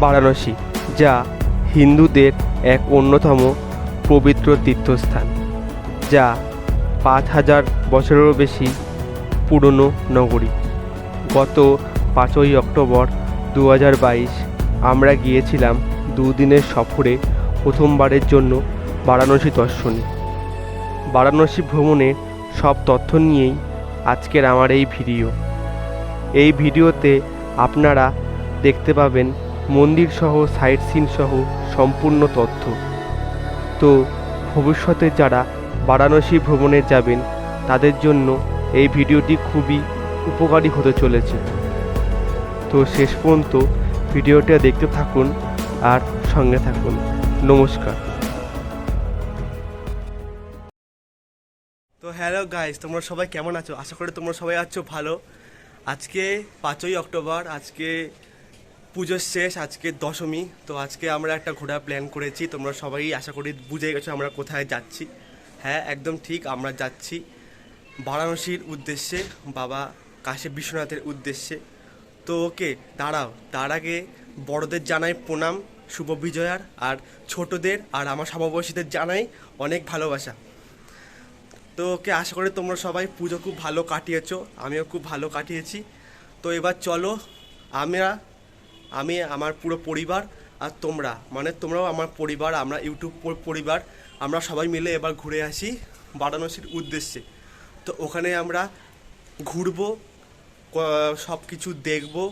বারাণসী, যা হিন্দুদের এক অন্যতম পবিত্র তীর্থস্থান, যা 5000 বছরেরও বেশি পুরনো নগরী। গত 5ই অক্টোবর 2022 আমরা গিয়েছিলাম দুদিনের সফরে প্রথমবারের জন্য বারাণসী দর্শনে। বারাণসী ভ্রমণের সব তথ্য নিয়েই আজকের আমার এই ভিডিও। এই ভিডিওতে আপনারা দেখতে পাবেন মন্দির সহ সাইট সিন সহ সম্পূর্ণ তথ্য। তো ভবিষ্যতে যারা বারাণসী ভ্রমণে যাবেন তাদের জন্য এই ভিডিওটি খুবই উপকারী হতে চলেছে। তো শেষ পর্যন্ত ভিডিওটা দেখতে থাকুন আর সঙ্গে থাকুন। নমস্কার। তো হ্যালো গাইস, তোমরা সবাই কেমন আছো? আশা করি তোমরা সবাই আছো ভালো। আজকে 5ই অক্টোবর, আজকে পুজোর শেষ, আজকে দশমী। তো আজকে আমরা একটা ঘোরা প্ল্যান করেছি। তোমরা সবাই আশা করি বুঝে গেছো আমরা কোথায় যাচ্ছি। হ্যাঁ, একদম ঠিক, আমরা যাচ্ছি বারাণসীর উদ্দেশ্যে, বাবা কাশী বিশ্বনাথের উদ্দেশ্যে। তো ওকে দাঁড়াও, তার আগে বড়দের জানাই প্রণাম, শুভ বিজয়ার, আর ছোটদের আর আমার সমবয়সীদের জানাই অনেক ভালোবাসা। তো ওকে আশা করি তোমরা সবাই পুজো খুব ভালো কাটিয়েছো, আমিও খুব ভালো কাটিয়েছি। তো এবার চলো, আমি আমার পুরো পরিবার আর তোমরাও আমার পরিবার, আমরা ইউটিউব পরিবার, আমরা সবাই মিলে এবার ঘুরে আসি বারাণসীর উদ্দেশ্যে। তো ওখানে আমরা ঘুরবো, সব কিছু দেখবো,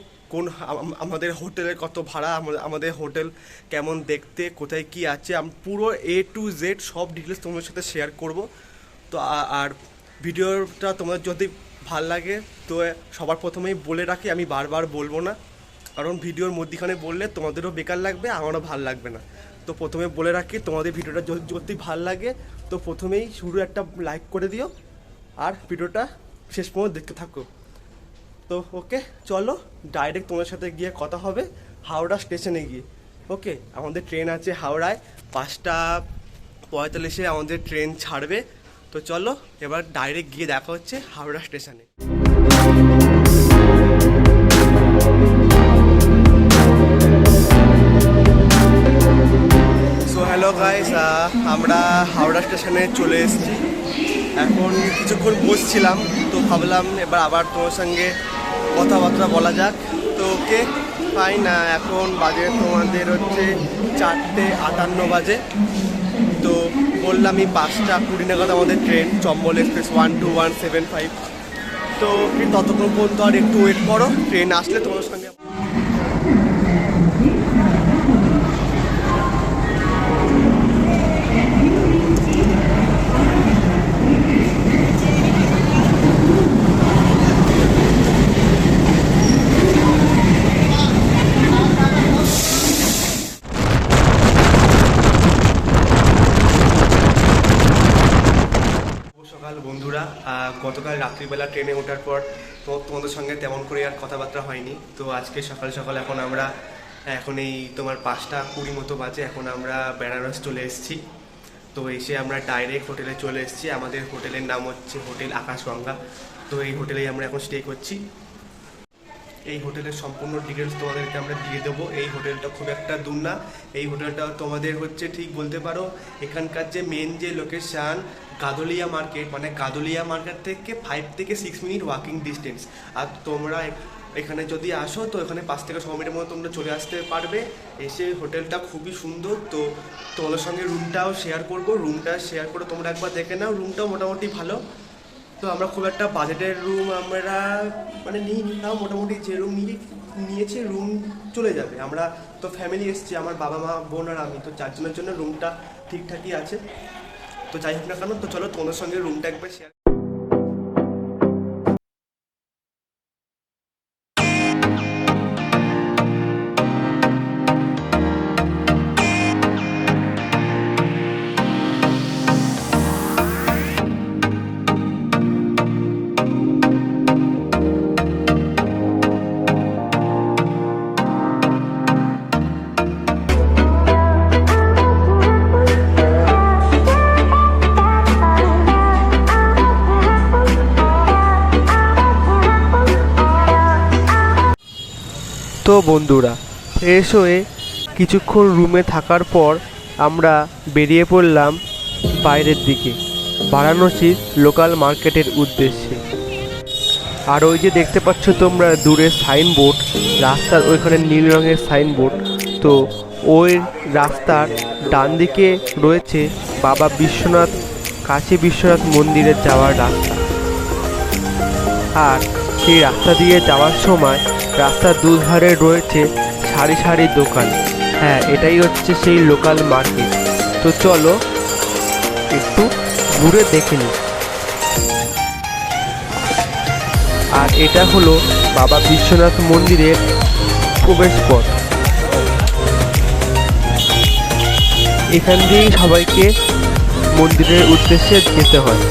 আমাদের হোটেলের কত ভাড়া, আমাদের হোটেল কেমন দেখতে, কোথায় কি আছে, আমি পুরো A to Z সব ডিটেলস তোমাদের সাথে শেয়ার করব। তো আর ভিডিওটা তোমাদের যদি ভাল লাগে তো সবার প্রথমেই বলে রাখি, আমি বারবার বলবো না, কারণ ভিডিওর মধ্যখানে বললে তোমাদেরও বেকার লাগবে, আমারও ভাল লাগবে না। তো প্রথমে বলে রাখি, তোমাদের ভিডিওটা যদি ভাল লাগে তো প্রথমেই শুরু একটা লাইক করে দিও আর ভিডিওটা শেষ পর্যন্ত দেখতে থাকো। তো ওকে চলো, ডাইরেক্ট তোমার সাথে গিয়ে কথা হবে হাওড়া স্টেশনে গিয়ে। ওকে, আমাদের ট্রেন আছে হাওড়ায়, 5:45 আমাদের ট্রেন ছাড়বে। তো চলো এবার ডাইরেক্ট গিয়ে দেখা হচ্ছে হাওড়া স্টেশনে। সো হ্যালো গাইস, আমরা হাওড়া স্টেশনে চলে এসেছি। এখন কিছুক্ষণ বসছিলাম, তো ভাবলাম এবার আবার তোমার সঙ্গে কথাবার্তা বলা যাক। তো ওকে ফাইন, এখন বাজে তোমাদের হচ্ছে 4:58 বাজে। তো বললামই 5:20 নাগাদ আমাদের ট্রেন, চম্বল এক্সপ্রেস 12175। তো ততক্ষণ পর্যন্ত আর একটু ওয়েট করো, ট্রেন আসলে তোমার সঙ্গে। বন্ধুরা, গতকাল রাত্রিবেলা ট্রেনে ওঠার পর তো তোমাদের সঙ্গে তেমন করে আর কথাবার্তা হয়নি। তো আজকে সকাল সকাল এখন এই তোমার 5:20 মতো বাজে, এখন আমরা বেনারস চলে এসেছি। তো এসে আমরা ডাইরেক্ট হোটেলে চলে এসেছি। আমাদের হোটেলের নাম হচ্ছে হোটেল আকাশগঙ্গা। তো এই হোটেলেই আমরা এখন স্টে করছি। এই হোটেলের সম্পূর্ণ ডিটেলস তোমাদেরকে আমরা দিয়ে দেবো। এই হোটেলটা খুব একটা দূর না, এই হোটেলটা তোমাদের হচ্ছে ঠিক বলতে পারো এখানকার যে মেন যে লোকেশান গাদুলিয়া মার্কেট, মানে গাদুলিয়া মার্কেট থেকে 5 থেকে 6 মিনিট ওয়াকিং ডিস্টেন্স। আর তোমরা এখানে যদি আসো তো এখানে 5 থেকে 6 মিনিটের মধ্যে তোমরা চলে আসতে পারবে। এসে হোটেলটা খুবই সুন্দর। তো তোমাদের সঙ্গে রুমটাও শেয়ার করবো, রুমটা শেয়ার করে তোমরা একবার দেখে নাও। রুমটাও মোটামুটি ভালো। তো আমরা খুব একটা বাজেটের রুম আমরা মানে নিই নাও, মোটামুটি যে রুম নিয়েছি রুম চলে যাবে। আমরা তো ফ্যামিলি এসেছি, আমার বাবা মা বোন আর আমি, তো 4 জনের জন্য রুমটা ঠিকঠাকই আছে। তো যাই হোক না কেন, তো চলো তোমাদের সঙ্গে রুমটা একবার শেয়ার। তো বন্ধুরা, ফ্রেশ হয়ে কিছুক্ষণ রুমে থাকার পর আমরা বেরিয়ে পড়লাম বাইরের দিকে, বারাণসীর লোকাল মার্কেটের উদ্দেশ্যে। আর ওই যে দেখতে পাচ্ছ তোমরা দূরে সাইনবোর্ড, রাস্তার ওইখানে নীল রঙের সাইনবোর্ড, তো ওই রাস্তার ডান দিকে রয়েছে বাবা বিশ্বনাথ, কাশী বিশ্বনাথ মন্দিরে যাওয়ার রাস্তা। আর সেই রাস্তা দিয়ে যাওয়ার সময় রাস্তার দুধারে রয়েছে সারি সারি দোকান। হ্যাঁ, এটাই হচ্ছে সেই লোকাল মার্কেট। তো চলো একটু ঘুরে দেখে নিই। আর এটা হলো বাবা বিশ্বনাথ মন্দিরের প্রবেশ পথ। এখান দিয়েই সবাইকে মন্দিরের উদ্দেশ্যে যেতে হয়।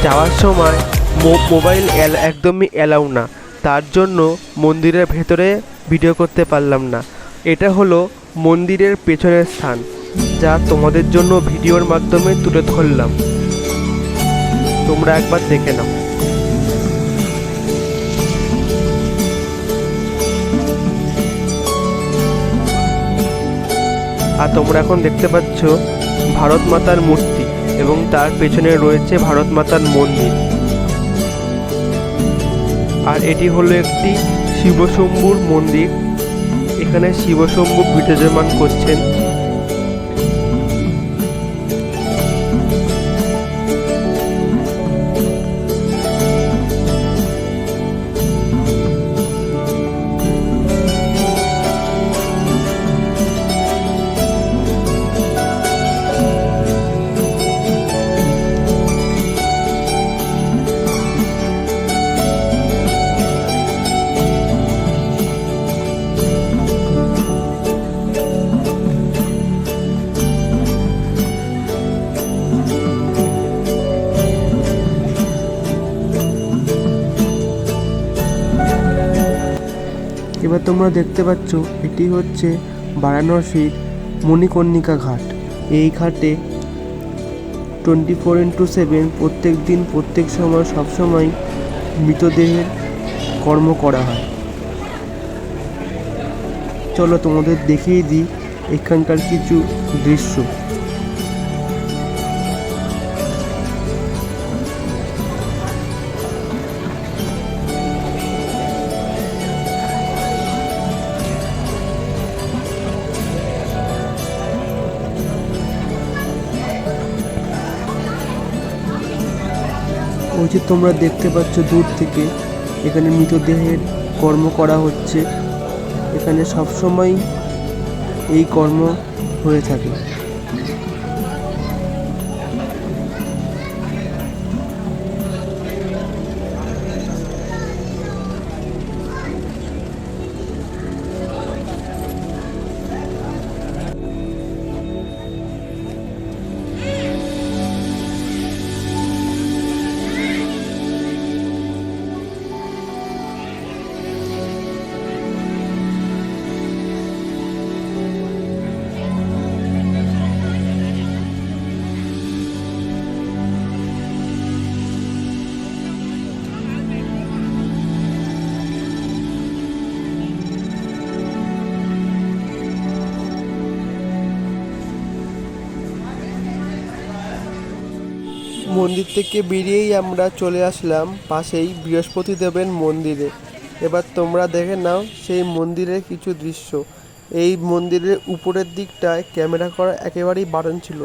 যাওয়ার সময় মোবাইল একদমই অ্যালাউ না, তার জন্য মন্দিরের ভেতরে ভিডিও করতে পারলাম না। এটা হলো মন্দিরের পেছনের স্থান, যা তোমাদের জন্য ভিডিওর মাধ্যমে তুলে ধরলাম, তোমরা একবার দেখে নাও। আর তোমরা এখন দেখতে পাচ্ছ ভারত মাতার মূর্তি এবং তার পেছনে রয়েছে ভারত মাতার মন্দির। আর এটি হলো একটি শিবশম্ভুর মন্দির। এখানে শিবশম্ভু বিরাজমান করছেন। এবার তোমরা দেখতে পাচ্ছ এটি হচ্ছে বারাণসীর মণিকর্ণিকা ঘাট। এই ঘাটে 24x7 প্রত্যেক দিন প্রত্যেক সময় সবসময় মৃতদেহের কর্ম করা হয়। চলো তোমাদের দেখিয়ে দিই এখানকার কিছু দৃশ্য। ওই যে তোমরা দেখতে পাচ্ছ দূর থেকে, এখানে মৃতদেহের কর্ম করা হচ্ছে। এখানে সবসময় এই কর্ম হয়ে থাকে। মন্দির থেকে বেরিয়েই আমরা চলে আসলাম পাশেই বৃহস্পতি দেবের মন্দিরে। এবার তোমরা দেখে নাও সেই মন্দিরের কিছু দৃশ্য। এই মন্দিরের উপরের দিকটায় ক্যামেরা করা একেবারেই বারণ ছিল,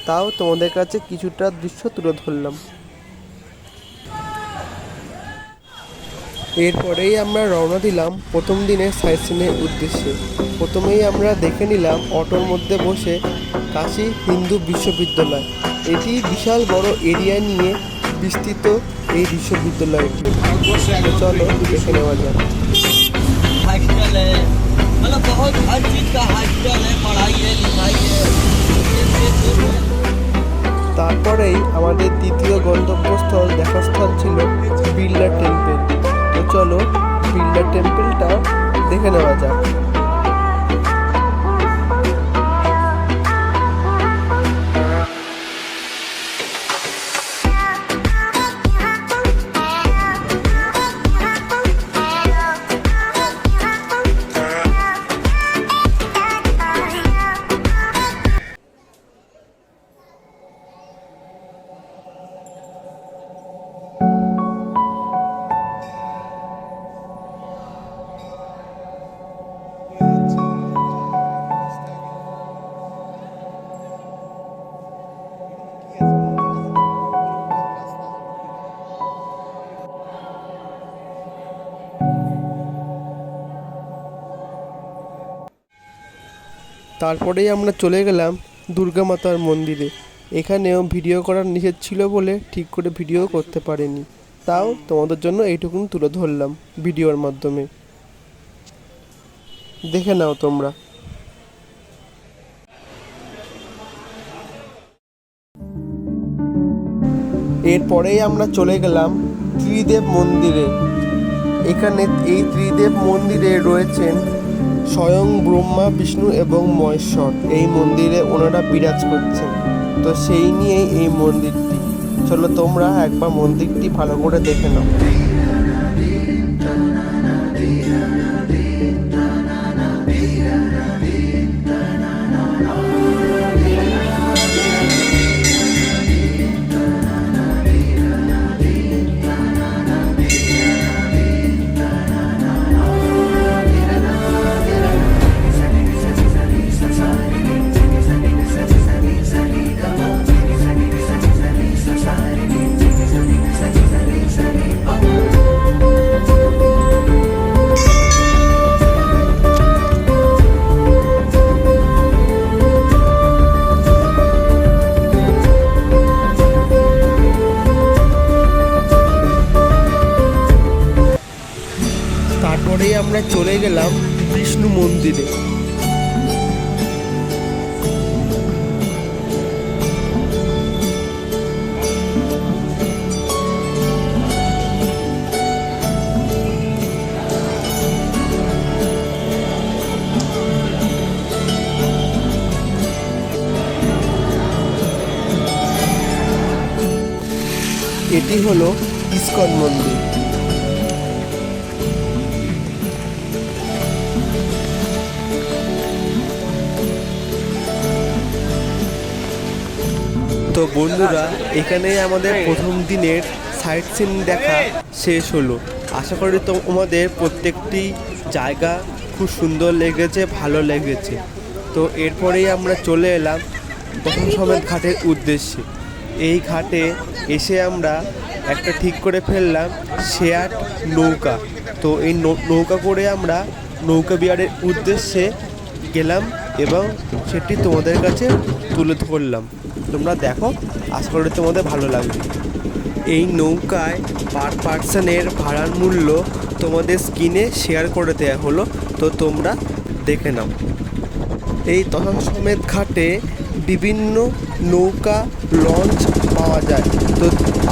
তাও তোমাদের কাছে কিছুটা দৃশ্য তুলে ধরলাম। এরপরেই আমরা রওনা দিলাম প্রথম দিনের সাইট সিনের উদ্দেশ্যে। প্রথমেই আমরা দেখে নিলাম অটোর মধ্যে বসে কাশী হিন্দু বিশ্ববিদ্যালয়। এটি বিশাল বড় এরিয়া নিয়ে বিস্তৃত এই বিশ্ববিদ্যালয়টি। চলো দেখে নেওয়া যাক। তারপরেই আমাদের দ্বিতীয় গন্তব্যস্থল দেখাস্থল ছিল বিড়লা টেম্পল। তো চলো বিড়লা টেম্পলটা দেখে নেওয়া যাক। তারপরেই আমরা চলে গেলাম দুর্গা মাতার মন্দিরে। এখানেও ভিডিও করার নিষেধ ছিল বলে ঠিক করে ভিডিও করতে পারিনি, তাও তোমাদের জন্য এইটুকুন তুলে ধরলাম ভিডিওর মাধ্যমে, দেখে নাও তোমরা। এরপরেই আমরা চলে গেলাম ত্রিদেব মন্দিরে। এখানে এই ত্রিদেব মন্দিরে রয়েছেন স্বয়ং ব্রহ্মা, বিষ্ণু এবং মহেশ্বর। এই মন্দিরে ওনারা বিরাজ করছেন, তো সেই নিয়েই এই মন্দিরটি। চলো তোমরা একবার মন্দিরটি ভালো করে দেখে নাও। তারপরেই আমরা চলে গেলাম বিষ্ণু মন্দিরে। এটি হলো ইস্কন মন্দির। তো বন্ধুরা, এখানেই আমাদের প্রথম দিনের সাইট সিন দেখা শেষ হলো। আশা করি তোমাদের প্রত্যেকটি জায়গা খুব সুন্দর লেগেছে, ভালো লেগেছে। তো এরপরেই আমরা চলে এলাম দশম সমেত ঘাটের উদ্দেশ্যে। এই ঘাটে এসে আমরা একটা ঠিক করে ফেললাম শেয়ার নৌকা। তো এই নৌকা করে আমরা নৌকা বিহারের উদ্দেশ্যে গেলাম এবং সেটি তোমাদের কাছে তুলে ধরলাম। তোমরা দেখো, আশা করি তোমাদের ভালো লাগবে। এই নৌকায় পার পার্সনের ভাড়ার মূল্য তোমাদের স্ক্রিনে শেয়ার করে দেওয়া হলো, তো তোমরা দেখে নাও। এই দশম সমেত ঘাটে বিভিন্ন নৌকা লঞ্চ পাওয়া যায়, তো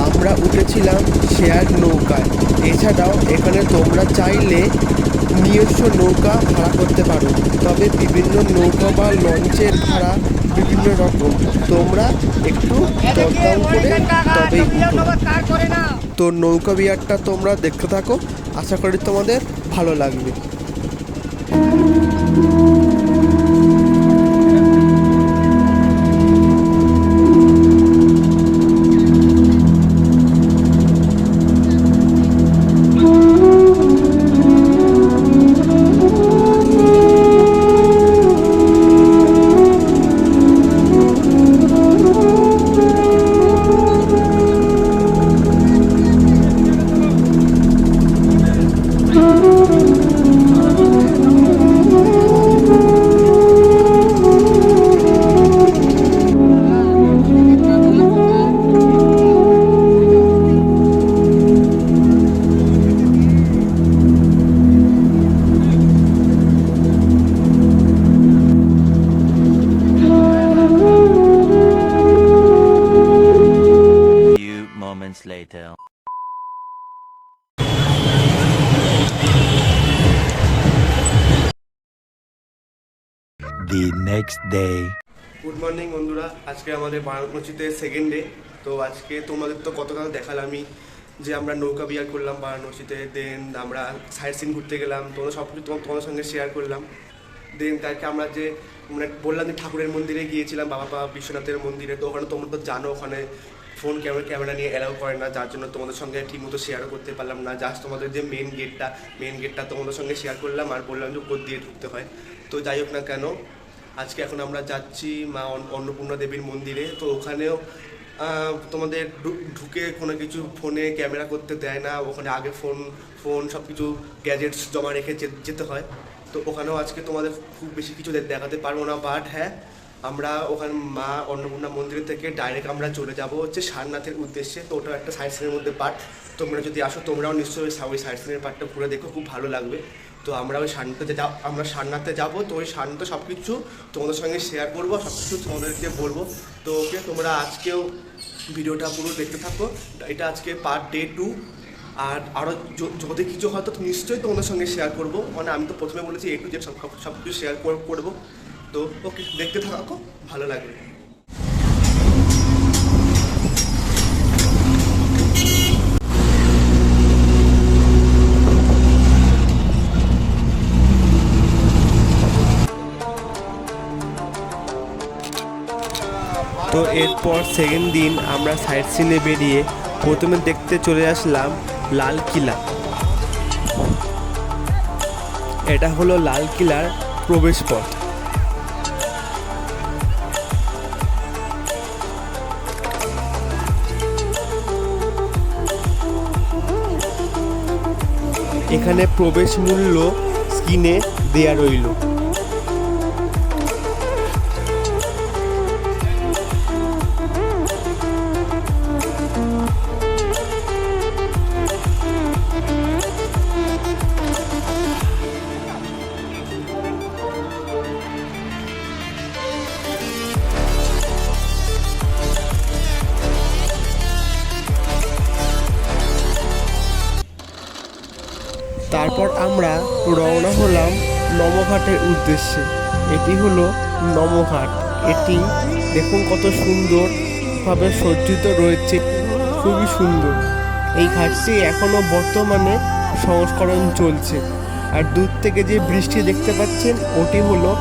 আমরা উঠেছিলাম শেয়ার নৌকায়। এছাড়াও এখানে তোমরা চাইলে নিজস্ব নৌকা ভাড়া করতে পারো, তবে বিভিন্ন নৌকা বা লঞ্চের ভাড়া বিভিন্ন রকম। তোমরা একটু দরদাম করে তবেই তো নৌকা বিহারটা তোমরা দেখতে থাকো, আশা করি তোমাদের ভালো লাগবে। Later. The next day. Good morning বন্ধুরা, আজকে আমাদের বারাণসীতে সেকেন্ড ডে। তো আজকে তোমাদের তো গতকাল দেখালামই যে আমরা নৌকা বিহার করলাম বারাণসীতে, দেন আমরা সাইট সিন ঘুরতে গেলাম, তোমরা সব কিছু তোমাদের সঙ্গে শেয়ার করলাম। দেন কালকে আমরা যে মানে বললাম যে ঠাকুরের মন্দিরে গিয়েছিলাম, বাবা বিশ্বনাথের মন্দিরে। তো ওখানে তোমরা তো জানো ওখানে ফোন ক্যামেরা নিয়ে অ্যালাউ করে না, যার জন্য তোমাদের সঙ্গে ঠিকমতো শেয়ারও করতে পারলাম না। জাস্ট তোমাদের যে মেন গেটটা তোমাদের সঙ্গে শেয়ার করলাম আর বললাম যে কোথা দিয়ে ঢুকতে হয়। তো যাই হোক না কেন, আজকে এখন আমরা যাচ্ছি মা অন্নপূর্ণা দেবীর মন্দিরে। তো ওখানেও তোমাদের ঢুকে কোনো কিছু ফোনে ক্যামেরা করতে দেয় না, ওখানে আগে ফোন সব কিছু গ্যাজেটস জমা রেখে যেতে হয়। তো ওখানেও আজকে তোমাদের খুব বেশি কিছু দেখাতে পারবো না, বাট হ্যাঁ আমরা ওখানে মা অন্নপূর্ণা মন্দির থেকে ডাইরেক্ট আমরা চলে যাব হচ্ছে সারনাথের উদ্দেশ্যে। তো ওটা একটা সাইট সিনের মধ্যে পার্ট, তোমরা যদি আসো তোমরাও নিশ্চয়ই ওই সাইট সিনের পার্টটা ঘুরে দেখো, খুব ভালো লাগবে। তো আমরা ওই সারনাথে যাবো। তো ওই সারনাথে সব কিছু তোমাদের সঙ্গে শেয়ার করবো, সব কিছু তোমাদেরকে বলবো। তো ওকে, তোমরা আজকেও ভিডিওটা পুরো দেখতে থাকো। এটা আজকে পার্ট ডে 2। আর আরও যদি কিছু হয়তো নিশ্চয়ই তোমাদের সঙ্গে শেয়ার করবো, মানে আমি তো প্রথমে বলেছি A to Z সব কিছু শেয়ার করবো। তো ওকে, দেখতে থাকো, ভালো লাগবে। তো এরপর সেকেন্ড দিন আমরা সাইট সিনে বেরিয়ে প্রথমে দেখতে চলে আসলাম লাল কিলা। এটা হলো লাল কিলার প্রবেশ পথ। এখানে প্রবেশ মূল্য স্ক্রিনে দেয়া রইল। তারপর আমরা রওনা হলাম নমঘাটের উদ্দেশ্যে। এটি হলো নমঘাট। এটি দেখুন কত সুন্দরভাবে সজ্জিত রয়েছে, খুবই সুন্দর। এই ঘাটটি এখনও বর্তমানে সংস্করণ চলছে। আর দূর থেকে যে ব্রিজটি দেখতে পাচ্ছেন ওটি হলো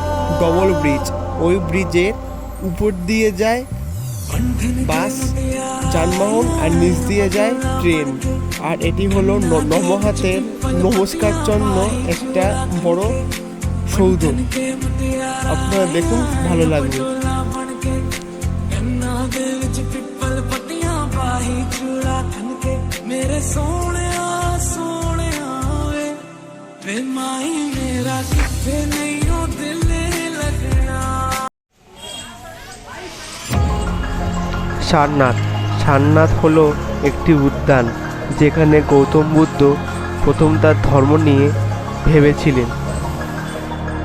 ডবল ব্রিজ। ওই ব্রিজের উপর দিয়ে যায় বাস যানবাহন আর নিচ দিয়ে যায় ট্রেন। আর এটি হলো নমঘাটের নমস্কার জন্য একটা বড় সৌধ। আপনারা দেখুন, ভালো লাগবে। সারনাথ হলো একটি উদ্যান যেখানে গৌতম বুদ্ধ প্রথম তার ধর্ম নিয়ে ভেবেছিলেন।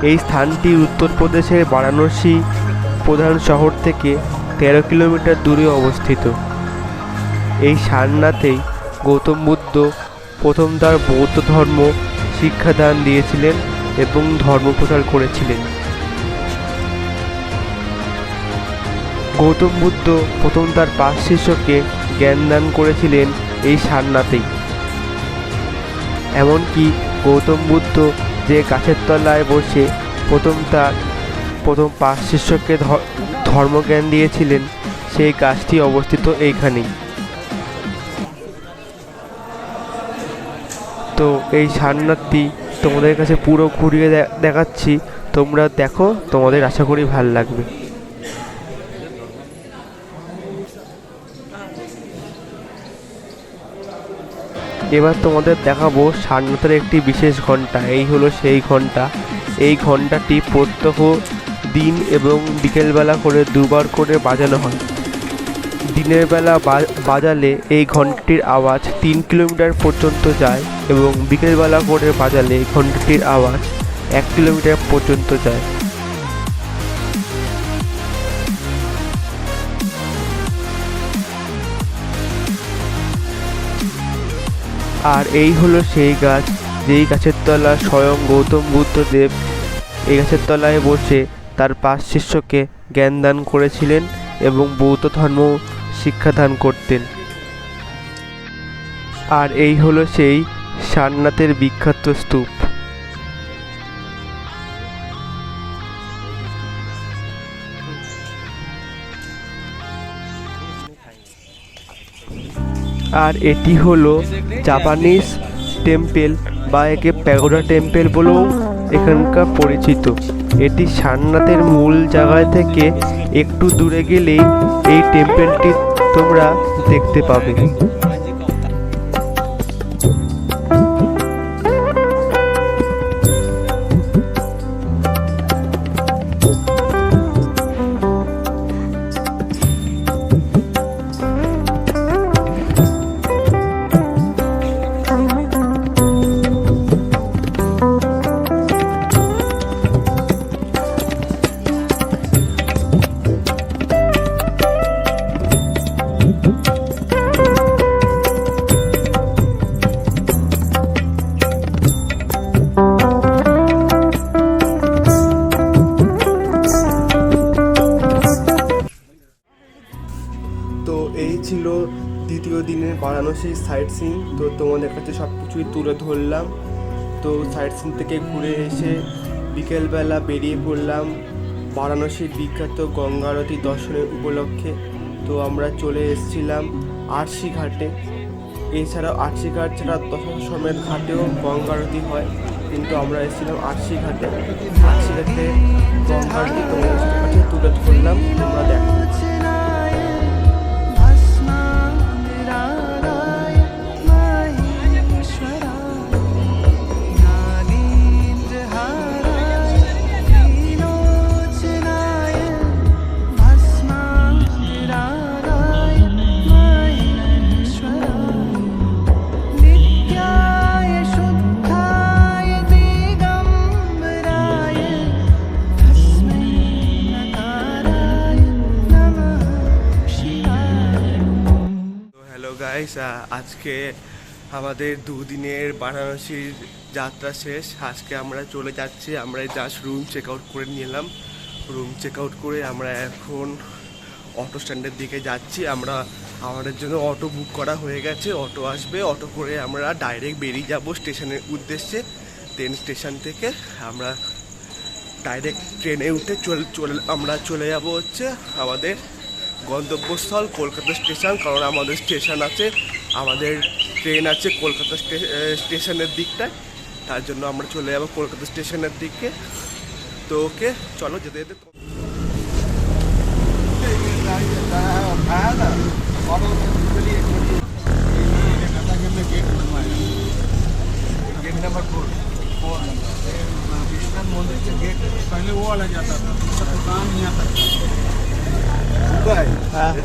এই স্থানটি উত্তরপ্রদেশের বারাণসী প্রধান শহর থেকে 13 কিলোমিটার দূরে অবস্থিত। এই সারনাথেই গৌতম বুদ্ধ প্রথম তার বৌদ্ধ ধর্ম শিক্ষাদান দিয়েছিলেন এবং ধর্ম প্রচার করেছিলেন। গৌতম বুদ্ধ প্রথম তার 5 শিষ্যকে জ্ঞান দান করেছিলেন এই সারনাথেই। এমনকি গৌতম বুদ্ধ যে গাছের তলায় বসে প্রথম 5 শিষ্যকে ধর্মজ্ঞান দিয়েছিলেন, সেই গাছটি অবস্থিত এইখানেই। তো এই সারনাথটি তোমাদের কাছে পুরো ঘুরিয়ে দেখাচ্ছি, তোমরা দেখো, তোমাদের আশা করি ভালো লাগবে। এবার তোমাদের দেখাবো সারনাথের একটি বিশেষ ঘন্টা। এই হলো সেই ঘন্টা। এই ঘন্টাটি প্রত্যহ দিন এবং বিকেলবেলা করে 2 বার করে বাজানো হয়। দিনের বেলা বাজালে এই ঘন্টাটির আওয়াজ 3 কিলোমিটার পর্যন্ত যায় এবং বিকেলবেলা করে বাজালে ঘন্টাটির আওয়াজ 1 কিলোমিটার পর্যন্ত যায়। আর এই হলো সেই গাছ, যেই গাছের তলা স্বয়ং গৌতম বুদ্ধদেব এই গাছের তলায় বসে তার 5 শিষ্যকে জ্ঞান দান করেছিলেন এবং বৌদ্ধ ধর্ম শিক্ষাদান করতেন। আর এই হলো সেই সারনাথের বিখ্যাত স্তূপ। আর এটি হলো জাপানিজ টেম্পল বা একে প্যাগোডা টেম্পল বলেও এখানকার পরিচিত। এটি সারনাথের মূল জায়গা থেকে একটু দূরে গেলেই এই টেম্পলটি তোমরা দেখতে পাবে। বারাণসী সাইট সিন, তো তোমাদের কাছে সব কিছুই তুলে ধরলাম। তো সাইট সিন থেকে ঘুরে এসে বিকেলবেলা বেরিয়ে পড়লাম বারাণসীর বিখ্যাত গঙ্গা আরতি দর্শনের উপলক্ষে। তো আমরা চলে এসেছিলাম আরশি ঘাটে। এছাড়াও আরশি ঘাট ছাড়া দশাশ্বমেধ ঘাটেও গঙ্গা আরতি হয়, কিন্তু আমরা এসেছিলাম আরশি ঘাটে। আরশি ঘাটে গঙ্গা আরতি তোমাদের কাছে তুলে ধরলাম, তোমরা দেখো। হ্যালো গাইস, আজকে আমাদের দুদিনের বারাণসীর যাত্রা শেষ। আজকে আমরা চলে যাচ্ছি, আমরা জাস্ট রুম চেক আউট করে নিলাম। রুম চেক আউট করে আমরা এখন অটো স্ট্যান্ডের দিকে যাচ্ছি। আমাদের জন্য অটো বুক করা হয়ে গেছে, অটো আসবে, অটো করে আমরা ডাইরেক্ট বেরিয়ে যাব স্টেশনের উদ্দেশ্যে। দেন স্টেশন থেকে আমরা ডাইরেক্ট ট্রেনে উঠে আমরা চলে যাব হচ্ছে আমাদের গন্তব্যস্থল কলকাতা স্টেশন, কারণ আমাদের স্টেশন আছে, আমাদের ট্রেন আছে কলকাতা স্টেশনের দিকটায়। তার জন্য আমরা চলে যাব কলকাতা স্টেশনের দিকে। তো ওকে, চলো যেতে যেতে गेट नंबर 4 विश्वनाथ मंदिर के गेट पहले वो वाला जाता था, उसका दुकान यहाँ तक।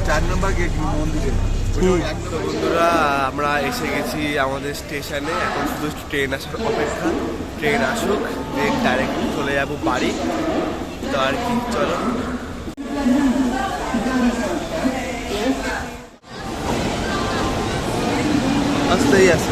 4 नंबर गेट मंदिर। তো বন্ধুরা, আমরা এসে গেছি আমাদের স্টেশনে। এখন শুধু ট্রেন আসার অপেক্ষা। ট্রেন আসুক, দেন ডাইরেক্ট চলে যাব বাড়ি। তো আর কি, চলো। আসতেই আছে